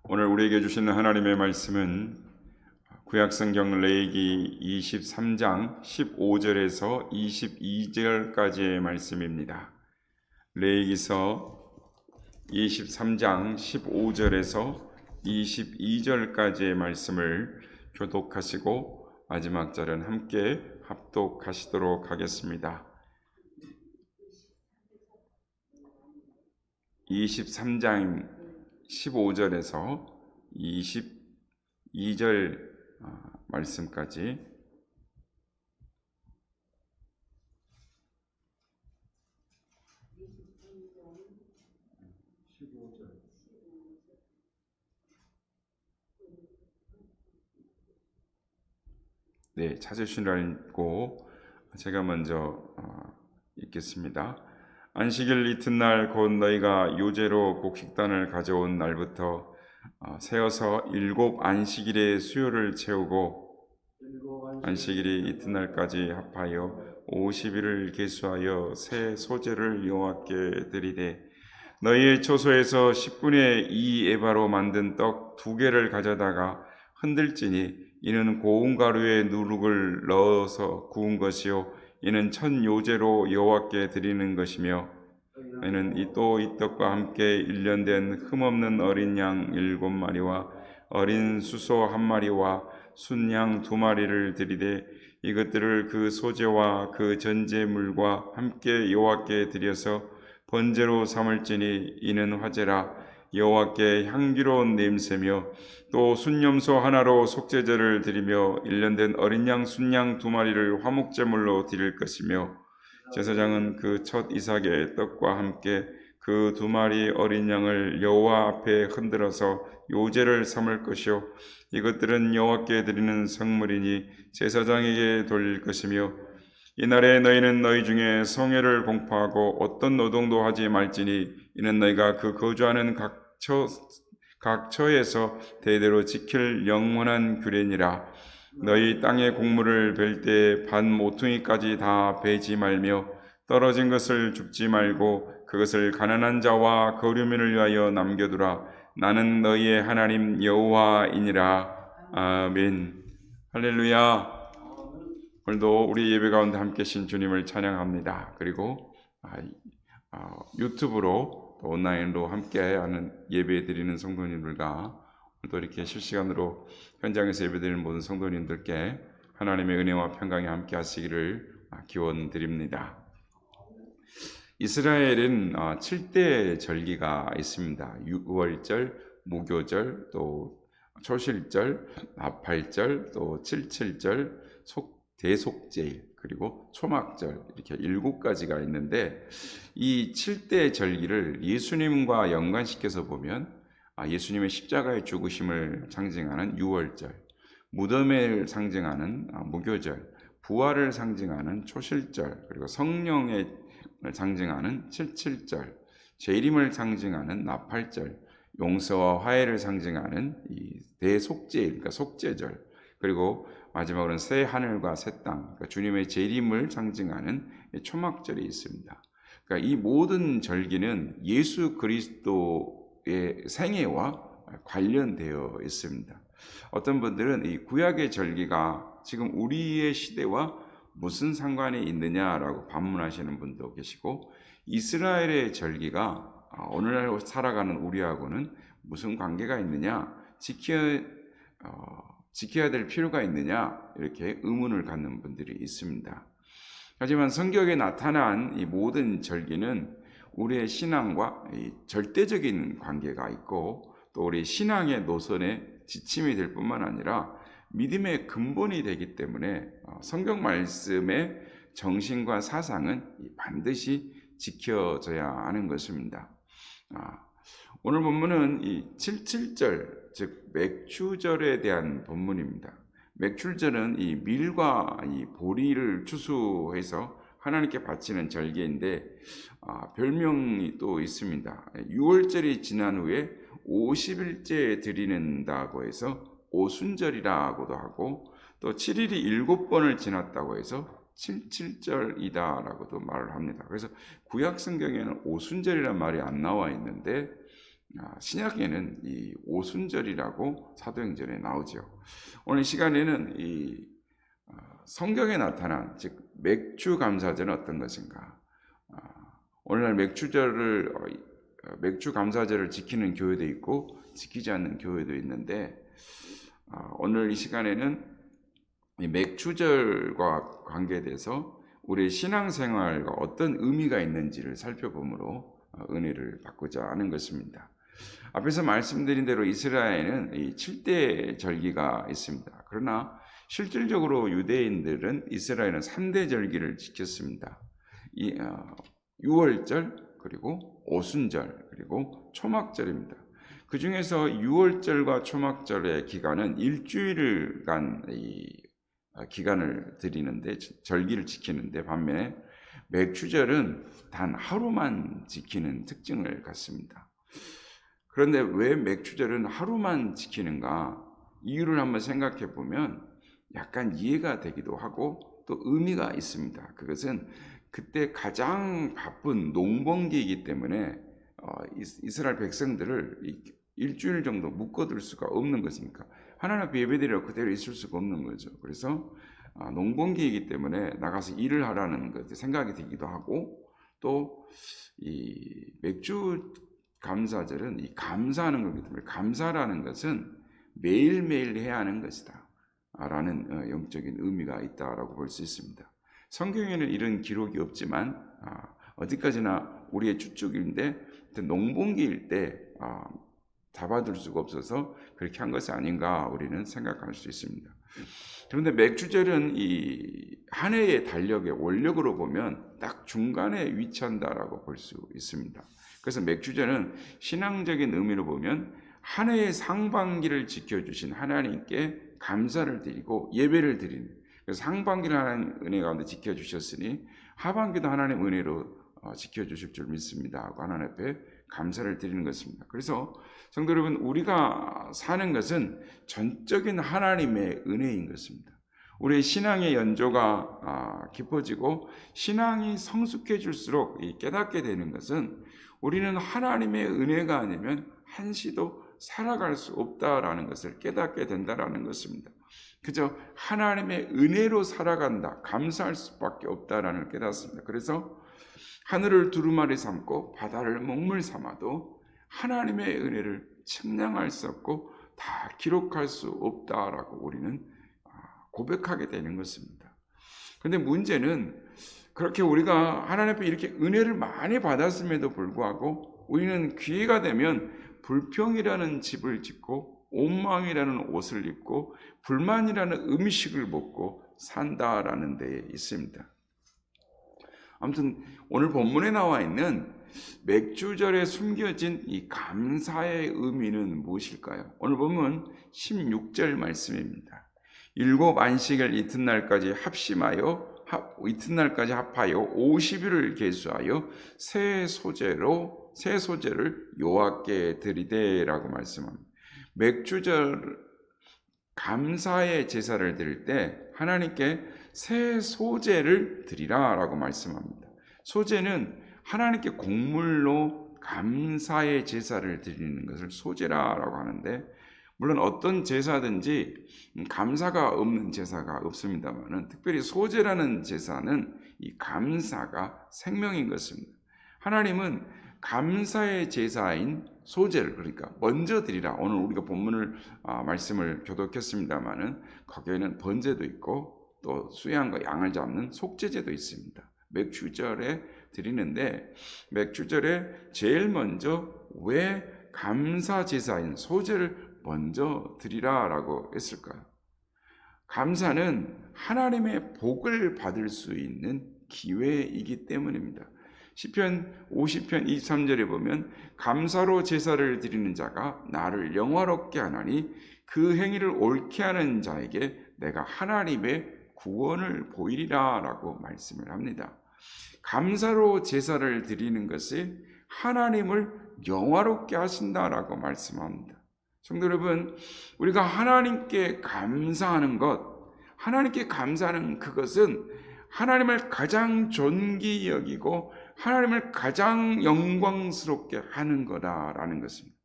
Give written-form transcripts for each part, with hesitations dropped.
오늘 우리에게 주시는 하나님의 말씀은 구약성경 레위기 23장 15절에서 22절까지의 말씀입니다. 레위기서 23장 15절에서 22절까지의 말씀을 교독하시고 마지막 절은 함께 합독하시도록 하겠습니다. 23장 15절에서 22절 말씀까지 찾으신 줄 알고 제가 먼저 읽겠습니다. 안식일 이튿날 곧 너희가 요제로 곡식단을 가져온 날부터 세어서 7 안식일의 수요를 채우고 안식일이 이튿날까지 합하여 50일을 계수하여 새 소제를 여호와께 드리되 너희의 초소에서 10분의 2 에바로 만든 떡 2개를 가져다가 흔들지니 이는 고운 가루에 누룩을 넣어서 구운 것이요 이는 첫 요제로 여호와께 드리는 것이며 너희는 이 떡과 함께 1년 된 흠없는 어린 양 7마리와 어린 수소 1마리와 순양 2마리를 드리되 이것들을 그 소제와 그 전제물과 함께 여호와께 드려서 번제로 삼을지니 이는 화제라 여호와께 향기로운 냄새며 또 순염소 하나로 속죄제를 드리며 1년 된 어린 양 순양 2마리를 화목제물로 드릴 것이며 제사장은 그 첫 이삭의 떡과 함께 그 2마리 어린 양을 여호와 앞에 흔들어서 요제를 삼을 것이요 이것들은 여호와께 드리는 성물이니 제사장에게 돌릴 것이며 이날에 너희는 너희 중에 성회를 공포하고 어떤 노동도 하지 말지니 이는 너희가 그 거주하는 각 처에서 대대로 지킬 영원한 규례니라. 너희 땅의 곡물을 벨 때 반 모퉁이까지 다 베지 말며 떨어진 것을 줍지 말고 그것을 가난한 자와 거류민을 위하여 남겨두라. 나는 너희의 하나님 여호와이니라. 아멘. 할렐루야. 오늘도 우리 예배 가운데 함께 계신 주님을 찬양합니다. 그리고 유튜브로 또 온라인으로 함께하는 예배 드리는 성도님들과 또 이렇게 실시간으로 현장에서 예배드리는 모든 성도님들께 하나님의 은혜와 평강이 함께 하시기를 기원 드립니다. 이스라엘은 7대 절기가 있습니다. 유월절, 무교절, 또 초실절, 나팔절, 또 칠칠절, 대속제일, 그리고 초막절 이렇게 7가지가 있는데 이 7대 절기를 예수님과 연관시켜서 보면 예수님의 십자가의 죽으심을 상징하는 유월절, 무덤을 상징하는 무교절, 부활을 상징하는 초실절, 그리고 성령을 상징하는 칠칠절, 재림을 상징하는 나팔절, 용서와 화해를 상징하는 이 대속제일, 그러니까 속죄절, 그리고 마지막으로는 새 하늘과 새 땅, 그러니까 주님의 재림을 상징하는 초막절이 있습니다. 그러니까 이 모든 절기는 예수 그리스도의 생애와 관련되어 있습니다. 어떤 분들은 이 구약의 절기가 지금 우리의 시대와 무슨 상관이 있느냐라고 반문하시는 분도 계시고, 이스라엘의 절기가 오늘날 살아가는 우리하고는 무슨 관계가 있느냐, 지켜야 될 필요가 있느냐, 이렇게 의문을 갖는 분들이 있습니다. 하지만 성경에 나타난 이 모든 절기는 우리의 신앙과 절대적인 관계가 있고 또 우리 신앙의 노선에 지침이 될 뿐만 아니라 믿음의 근본이 되기 때문에 성경 말씀의 정신과 사상은 반드시 지켜져야 하는 것입니다. 오늘 본문은 이 77절, 즉 맥추절에 대한 본문입니다. 맥추절은 이 밀과 이 보리를 추수해서 하나님께 바치는 절기인데 별명이 또 있습니다. 6월절이 지난 후에 50일째 드리는다고 해서 오순절이라고도 하고, 또 7일이 7번을 지났다고 해서 77절이다라고도 말을 합니다. 그래서 구약 성경에는 오순절이라는 말이 안 나와 있는데 신약에는 이 오순절이라고 사도행전에 나오죠. 오늘 시간에는 이 성경에 나타난 즉 맥주 감사절은 어떤 것인가? 오늘날 맥주 감사절을 지키는 교회도 있고 지키지 않는 교회도 있는데 오늘 이 시간에는 이 맥주절과 관계돼서 우리의 신앙생활과 어떤 의미가 있는지를 살펴보므로 은혜를 받고자 하는 것입니다. 앞에서 말씀드린 대로 이스라엘에는 이 7대 절기가 있습니다. 그러나 실질적으로 유대인들은 이스라엘은 3대 절기를 지켰습니다. 유월절, 그리고 오순절, 그리고 초막절입니다. 그 중에서 유월절과 초막절의 기간은 일주일간 기간을 드리는데 절기를 지키는데 반면에 맥주절은 단 하루만 지키는 특징을 갖습니다. 그런데 왜 맥주절은 하루만 지키는가? 이유를 한번 생각해 보면 약간 이해가 되기도 하고 또 의미가 있습니다. 그것은 그때 가장 바쁜 농번기이기 때문에 이스라엘 백성들을 일주일 정도 묶어둘 수가 없는 것입니까? 하나님 앞에 예배드리러 그대로 있을 수가 없는 거죠. 그래서 농번기이기 때문에 나가서 일을 하라는 것 생각이 들기도 하고 또 이 맥주 감사절은 이 감사하는 거기 때문에 감사라는 것은 매일매일 해야 하는 것이다 라는 영적인 의미가 있다라고 볼 수 있습니다. 성경에는 이런 기록이 없지만 어디까지나 우리의 추측인데 농번기일 때 잡아둘 수가 없어서 그렇게 한 것이 아닌가 우리는 생각할 수 있습니다. 그런데 맥주절은 이 한 해의 달력의 원력으로 보면 딱 중간에 위치한다라고 볼 수 있습니다. 그래서 맥주절은 신앙적인 의미로 보면 한 해의 상반기를 지켜주신 하나님께 감사를 드리고 예배를 드리는, 그래서 상반기를 하나님 은혜 가운데 지켜주셨으니 하반기도 하나님 은혜로 지켜주실 줄 믿습니다 하고 하나님 앞에 감사를 드리는 것입니다. 그래서 성도 여러분, 우리가 사는 것은 전적인 하나님의 은혜인 것입니다. 우리의 신앙의 연조가 깊어지고 신앙이 성숙해질수록 깨닫게 되는 것은 우리는 하나님의 은혜가 아니면 한시도 살아갈 수 없다라는 것을 깨닫게 된다라는 것입니다. 그저 하나님의 은혜로 살아간다, 감사할 수밖에 없다라는 걸 깨닫습니다. 그래서 하늘을 두루마리 삼고 바다를 먹물 삼아도 하나님의 은혜를 측량할 수 없고 다 기록할 수 없다라고 우리는 고백하게 되는 것입니다. 그런데 문제는 그렇게 우리가 하나님 앞에 이렇게 은혜를 많이 받았음에도 불구하고 우리는 기회가 되면 불평이라는 집을 짓고 원망이라는 옷을 입고 불만이라는 음식을 먹고 산다라는 데에 있습니다. 아무튼 오늘 본문에 나와 있는 맥주절에 숨겨진 이 감사의 의미는 무엇일까요? 오늘 본문 16절 말씀입니다. 일곱 안식일 이튿날까지 합심하여 이튿날까지 합하여 50일을 계수하여 새 소제를 여호와께 드리되라고 말씀합니다. 맥주절 감사의 제사를 드릴 때 하나님께 새 소제를 드리라라고 말씀합니다. 소제는 하나님께 곡물로 감사의 제사를 드리는 것을 소제라고 하는데, 물론 어떤 제사든지 감사가 없는 제사가 없습니다만 특별히 소제라는 제사는 이 감사가 생명인 것입니다. 하나님은 감사의 제사인 소제를, 그러니까 먼저 드리라. 오늘 우리가 본문을 말씀을 교독했습니다마는 거기에는 번제도 있고 또 수양과 양을 잡는 속죄제도 있습니다. 맥주절에 드리는데 맥주절에 제일 먼저 왜 감사 제사인 소제를 먼저 드리라라고 했을까요? 감사는 하나님의 복을 받을 수 있는 기회이기 때문입니다. 시편 50편 23절에 보면 감사로 제사를 드리는 자가 나를 영화롭게 하나니 그 행위를 옳게 하는 자에게 내가 하나님의 구원을 보이리라 라고 말씀을 합니다. 감사로 제사를 드리는 것이 하나님을 영화롭게 하신다라고 말씀합니다. 성도 여러분, 우리가 하나님께 감사하는 것, 하나님께 감사하는 그것은 하나님을 가장 존귀히 여기고 하나님을 가장 영광스럽게 하는 거다라는 것입니다.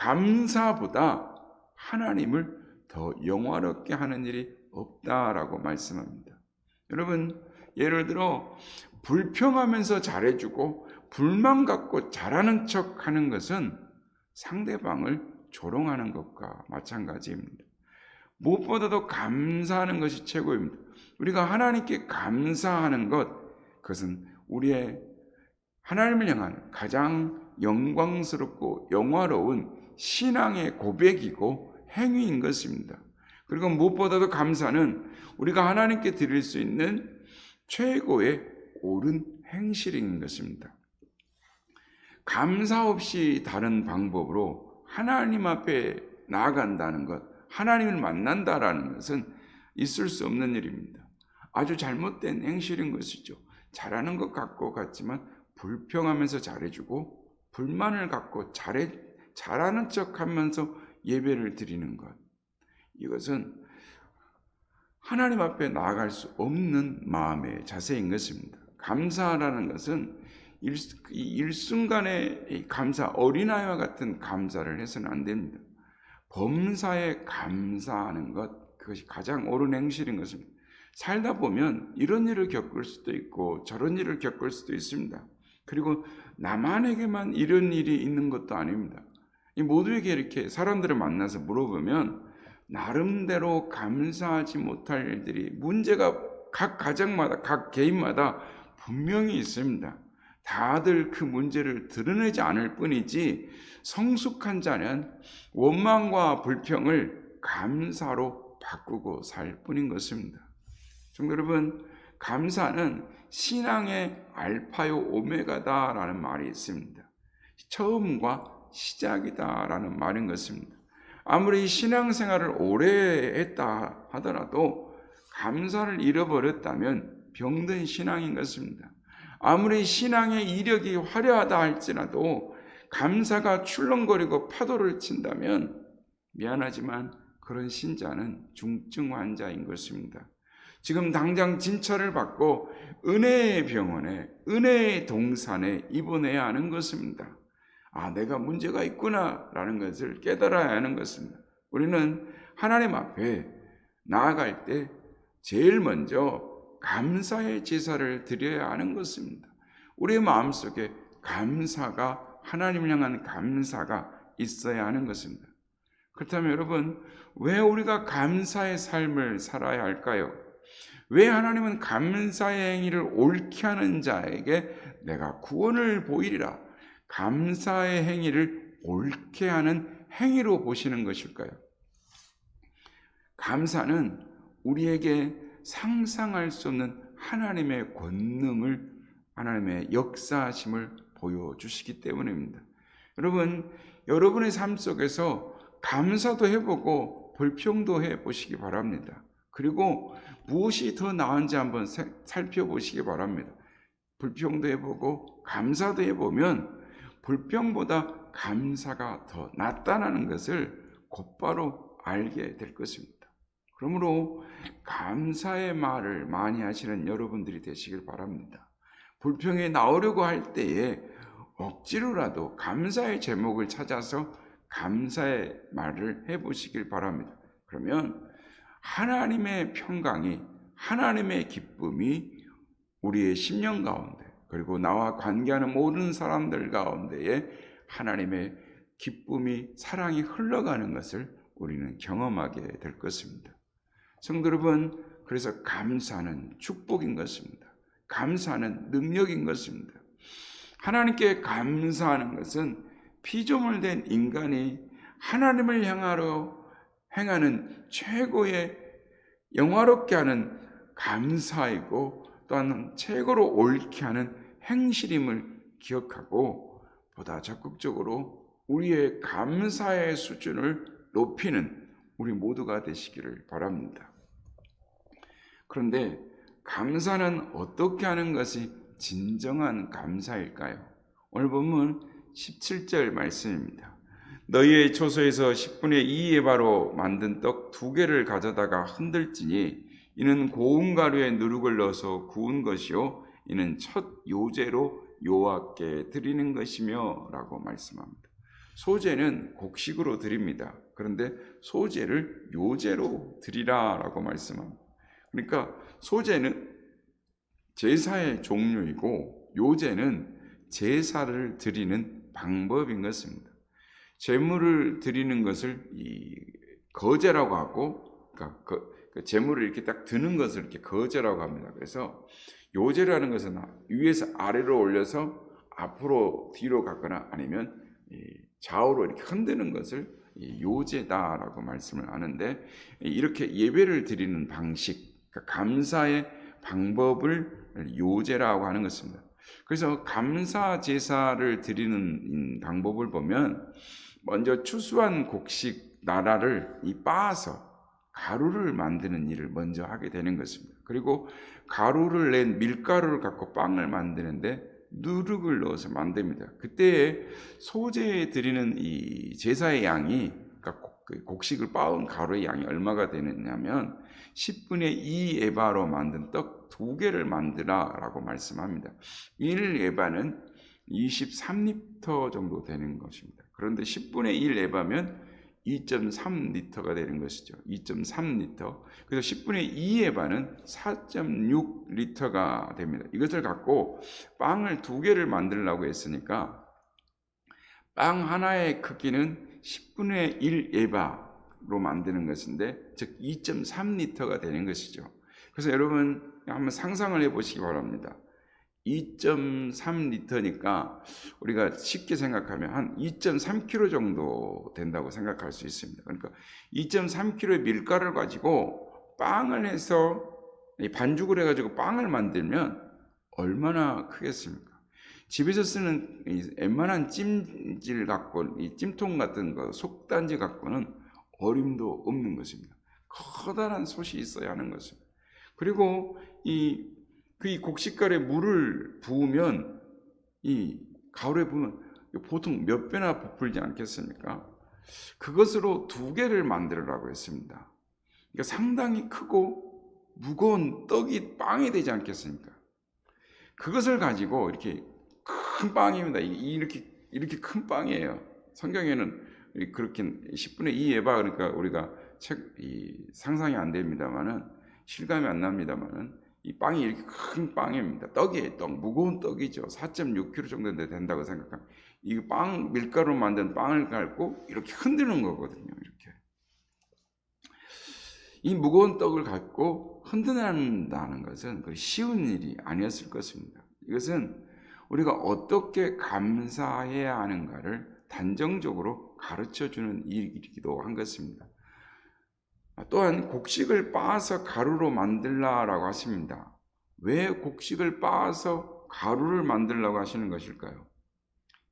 감사보다 하나님을 더 영화롭게 하는 일이 없다라고 말씀합니다. 여러분, 예를 들어 불평하면서 잘해주고 불만 갖고 잘하는 척 하는 것은 상대방을 조롱하는 것과 마찬가지입니다. 무엇보다도 감사하는 것이 최고입니다. 우리가 하나님께 감사하는 것, 그것은 우리의 하나님을 향한 가장 영광스럽고 영화로운 신앙의 고백이고 행위인 것입니다. 그리고 무엇보다도 감사는 우리가 하나님께 드릴 수 있는 최고의 옳은 행실인 것입니다. 감사 없이 다른 방법으로 하나님 앞에 나아간다는 것, 하나님을 만난다라는 것은 있을 수 없는 일입니다. 아주 잘못된 행실인 것이죠. 잘하는 것 같지만 불평하면서 잘해주고 불만을 갖고 잘하는 척하면서 예배를 드리는 것, 이것은 하나님 앞에 나아갈 수 없는 마음의 자세인 것입니다. 감사라는 것은 일순간의 감사, 어린아이와 같은 감사를 해서는 안 됩니다. 범사에 감사하는 것, 그것이 가장 옳은 행실인 것입니다. 살다 보면 이런 일을 겪을 수도 있고 저런 일을 겪을 수도 있습니다. 그리고 나만에게만 이런 일이 있는 것도 아닙니다. 이 모두에게 이렇게 사람들을 만나서 물어보면 나름대로 감사하지 못할 일들이, 문제가 각 가정마다, 각 개인마다 분명히 있습니다. 다들 그 문제를 드러내지 않을 뿐이지 성숙한 자는 원망과 불평을 감사로 바꾸고 살 뿐인 것입니다. 성도 여러분, 감사는 신앙의 알파요 오메가다라는 말이 있습니다. 처음과 시작이다라는 말인 것입니다. 아무리 신앙생활을 오래 했다 하더라도 감사를 잃어버렸다면 병든 신앙인 것입니다. 아무리 신앙의 이력이 화려하다 할지라도 감사가 출렁거리고 파도를 친다면 미안하지만 그런 신자는 중증 환자인 것입니다. 지금 당장 진찰을 받고 은혜의 병원에, 은혜의 동산에 입원해야 하는 것입니다. 내가 문제가 있구나 라는 것을 깨달아야 하는 것입니다. 우리는 하나님 앞에 나아갈 때 제일 먼저 감사의 제사를 드려야 하는 것입니다. 우리의 마음속에 감사가, 하나님을 향한 감사가 있어야 하는 것입니다. 그렇다면 여러분, 왜 우리가 감사의 삶을 살아야 할까요? 왜 하나님은 감사의 행위를 옳게 하는 자에게 내가 구원을 보이리라, 감사의 행위를 옳게 하는 행위로 보시는 것일까요? 감사는 우리에게 상상할 수 없는 하나님의 권능을, 하나님의 역사하심을 보여주시기 때문입니다. 여러분, 여러분의 삶 속에서 감사도 해보고 불평도 해보시기 바랍니다. 그리고 무엇이 더 나은지 한번 살펴보시기 바랍니다. 불평도 해보고 감사도 해보면 불평보다 감사가 더 낫다는 것을 곧바로 알게 될 것입니다. 그러므로 감사의 말을 많이 하시는 여러분들이 되시길 바랍니다. 불평에 나오려고 할 때에 억지로라도 감사의 제목을 찾아서 감사의 말을 해보시길 바랍니다. 그러면 하나님의 평강이, 하나님의 기쁨이 우리의 심령 가운데, 그리고 나와 관계하는 모든 사람들 가운데에 하나님의 기쁨이, 사랑이 흘러가는 것을 우리는 경험하게 될 것입니다. 성도 여러분, 그래서 감사는 축복인 것입니다. 감사는 능력인 것입니다. 하나님께 감사하는 것은 피조물된 인간이 하나님을 향하여 행하는 최고의 영화롭게 하는 감사이고, 또한 최고로 옳게 하는 행실임을 기억하고 보다 적극적으로 우리의 감사의 수준을 높이는 우리 모두가 되시기를 바랍니다. 그런데 감사는 어떻게 하는 것이 진정한 감사일까요? 오늘 본문 17절 말씀입니다. 너희의 초소에서 10분의 2 에바로 만든 떡 2개를 가져다가 흔들지니 이는 고운 가루에 누룩을 넣어서 구운 것이요 이는 첫 요제로 여호와께 드리는 것이며 라고 말씀합니다. 소제는 곡식으로 드립니다. 그런데 소제를 요제로 드리라라고 말씀합니다. 그러니까 소제는 제사의 종류이고 요제는 제사를 드리는 방법인 것입니다. 제물을 드리는 것을 이 거제라고 하고, 그러니까 그 제물을 이렇게 딱 드는 것을 이렇게 거제라고 합니다. 그래서 요제라는 것은 위에서 아래로 올려서 앞으로 뒤로 가거나 아니면 좌우로 이렇게 흔드는 것을 요제다라고 말씀을 하는데, 이렇게 예배를 드리는 방식, 그러니까 감사의 방법을 요제라고 하는 것입니다. 그래서 감사 제사를 드리는 방법을 보면 먼저 추수한 곡식 나라를 빻아서 가루를 만드는 일을 먼저 하게 되는 것입니다. 그리고 가루를 낸 밀가루를 갖고 빵을 만드는데 누룩을 넣어서 만듭니다. 그때에 소제에 드리는 이 제사의 양이, 그러니까 곡식을 빻은 가루의 양이 얼마가 되느냐면 10분의 2 에바로 만든 떡 2개를 만드라라고 말씀합니다. 1 에바는 23리터 정도 되는 것입니다. 그런데 10분의 1 에바면 2.3리터가 되는 것이죠. 2.3리터. 그래서 10분의 2 에바는 4.6리터가 됩니다. 이것을 갖고 빵을 2개를 만들려고 했으니까 빵 하나의 크기는 10분의 1 에바로 만드는 것인데, 즉 2.3리터가 되는 것이죠. 그래서 여러분 한번 상상을 해보시기 바랍니다. 2.3리터니까 우리가 쉽게 생각하면 한 2.3kg 정도 된다고 생각할 수 있습니다. 그러니까 2.3kg의 밀가루를 가지고 빵을 해서 반죽을 해가지고 빵을 만들면 얼마나 크겠습니까? 집에서 쓰는 웬만한 찜질 갖고, 이 찜통 같은 거, 속단지 갖고는 어림도 없는 것입니다. 커다란 솥이 있어야 하는 것입니다. 그리고 이 곡식가루에 물을 부으면, 이 가루에 부으면 보통 몇 배나 부풀지 않겠습니까? 그것으로 2개를 만들으라고 했습니다. 그러니까 상당히 크고 무거운 떡이 빵이 되지 않겠습니까? 그것을 가지고 이렇게 큰 빵입니다. 이렇게 큰 빵이에요. 성경에는 그렇게 10분의 2 에바, 그러니까 우리가 상상이 안 됩니다만은, 실감이 안 납니다만은, 이 빵이 이렇게 큰 빵입니다. 떡이에요. 떡, 무거운 떡이죠. 4.6kg 정도 된다고 생각하면, 이 빵, 밀가루 만든 빵을 갖고 이렇게 흔드는 거거든요. 이렇게. 이 무거운 떡을 갖고 흔든다는 것은 쉬운 일이 아니었을 것입니다. 이것은 우리가 어떻게 감사해야 하는가를 단정적으로 가르쳐주는 일이기도 한 것입니다. 또한 곡식을 빻아서 가루로 만들라라고 하십니다. 왜 곡식을 빻아서 가루를 만들라고 하시는 것일까요?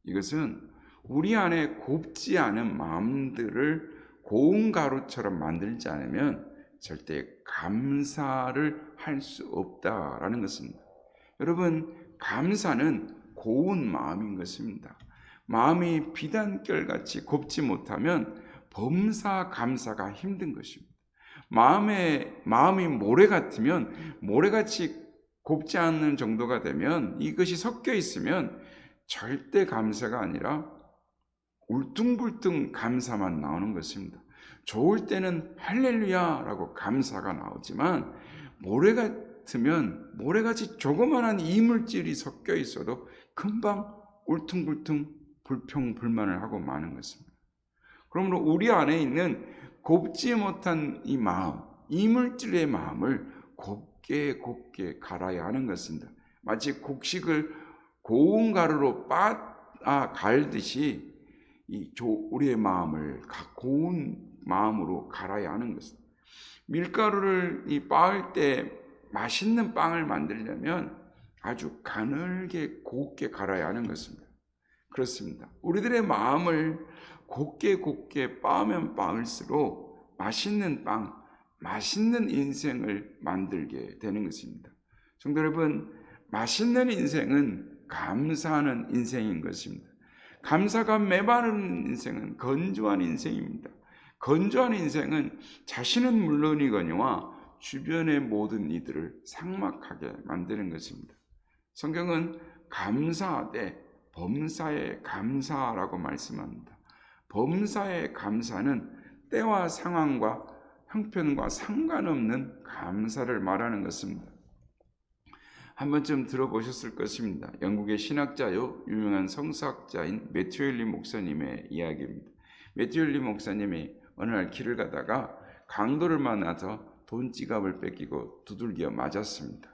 이것은 우리 안에 곱지 않은 마음들을 고운 가루처럼 만들지 않으면 절대 감사를 할 수 없다라는 것입니다. 여러분, 감사는 고운 마음인 것입니다. 마음이 비단결같이 곱지 못하면 범사 감사가 힘든 것입니다. 마음이 모래 같으면, 모래같이 곱지 않는 정도가 되면, 이것이 섞여 있으면 절대 감사가 아니라 울퉁불퉁 감사만 나오는 것입니다. 좋을 때는 할렐루야라고 감사가 나오지만, 모래 같으면 모래같이 조그만한 이물질이 섞여 있어도 금방 울퉁불퉁 불평불만을 하고 마는 것입니다. 그러므로 우리 안에 있는 곱지 못한 이 마음, 이물질의 마음을 곱게 갈아야 하는 것입니다. 마치 곡식을 고운 가루로 갈듯이 우리의 마음을 고운 마음으로 갈아야 하는 것입니다. 밀가루를 빻을 때 맛있는 빵을 만들려면 아주 가늘게 곱게 갈아야 하는 것입니다. 그렇습니다. 우리들의 마음을 곱게 빻으면 빻을수록 맛있는 빵, 맛있는 인생을 만들게 되는 것입니다. 성도 여러분, 맛있는 인생은 감사하는 인생인 것입니다. 감사가 메마르는 인생은 건조한 인생입니다. 건조한 인생은 자신은 물론이거니와 주변의 모든 이들을 삭막하게 만드는 것입니다. 성경은 감사하되 범사에 감사라고 말씀합니다. 범사에 감사는 때와 상황과 형편과 상관없는 감사를 말하는 것입니다. 한 번쯤 들어보셨을 것입니다. 영국의 신학자요 유명한 성서학자인 매튜 헨리 목사님의 이야기입니다. 매튜 헨리 목사님이 어느 날 길을 가다가 강도를 만나서 돈 지갑을 뺏기고 두들겨 맞았습니다.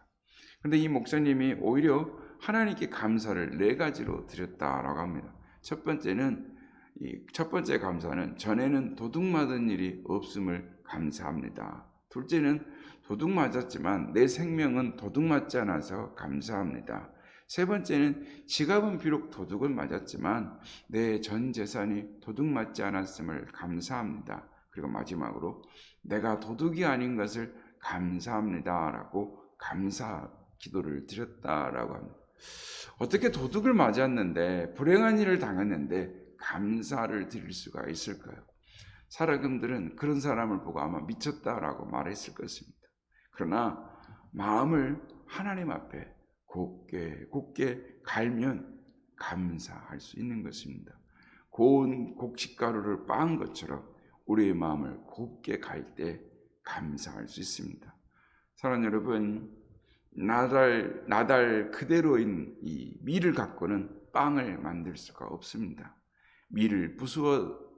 그런데 이 목사님이 오히려 하나님께 감사를 4가지로 드렸다라고 합니다. 첫 번째 감사는 전에는 도둑 맞은 일이 없음을 감사합니다. 둘째는 도둑 맞았지만 내 생명은 도둑 맞지 않아서 감사합니다. 세 번째는 지갑은 비록 도둑을 맞았지만 내 전 재산이 도둑 맞지 않았음을 감사합니다. 그리고 마지막으로 내가 도둑이 아닌 것을 감사합니다 라고 감사 기도를 드렸다라고 합니다. 어떻게 도둑을 맞았는데 불행한 일을 당했는데 감사를 드릴 수가 있을까요? 사람들은 그런 사람을 보고 아마 미쳤다라고 말했을 것입니다. 그러나 마음을 하나님 앞에 굳게 갈면 감사할 수 있는 것입니다. 고운 곡식가루를 빻은 것처럼 우리의 마음을 곱게 갈 때 감사할 수 있습니다. 사랑하는 여러분, 나달 그대로인 이 밀을 갖고는 빵을 만들 수가 없습니다. 밀을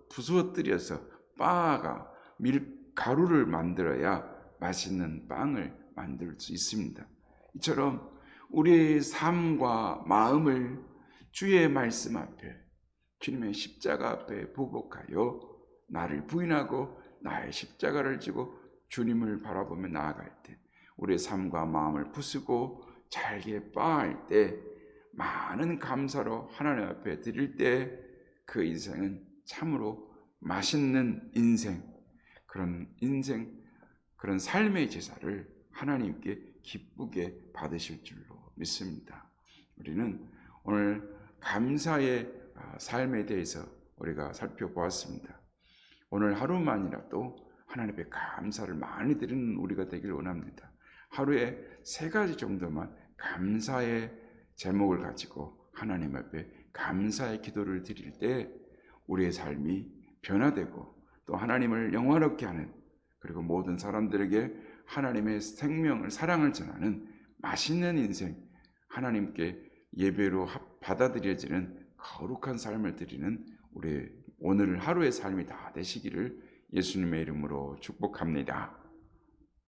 부수어뜨려서 빻아가 밀가루를 만들어야 맛있는 빵을 만들 수 있습니다. 이처럼 우리의 삶과 마음을 주의 말씀 앞에, 주님의 십자가 앞에 부복하여 나를 부인하고 나의 십자가를 지고 주님을 바라보며 나아갈 때, 우리의 삶과 마음을 부수고 잘게 빻을 때, 많은 감사로 하나님 앞에 드릴 때 그 인생은 참으로 맛있는 인생, 그런 삶의 제사를 하나님께 기쁘게 받으실 줄로 믿습니다. 우리는 오늘 감사의 삶에 대해서 우리가 살펴보았습니다. 오늘 하루만이라도 하나님 앞에 감사를 많이 드리는 우리가 되길 원합니다. 하루에 3가지 정도만 감사의 제목을 가지고 하나님 앞에 감사의 기도를 드릴 때 우리의 삶이 변화되고 또 하나님을 영화롭게 하는, 그리고 모든 사람들에게 하나님의 생명을, 사랑을 전하는 맛있는 인생, 하나님께 예배로 받아들여지는 거룩한 삶을 드리는 우리 오늘 하루의 삶이 다 되시기를 예수님의 이름으로 축복합니다.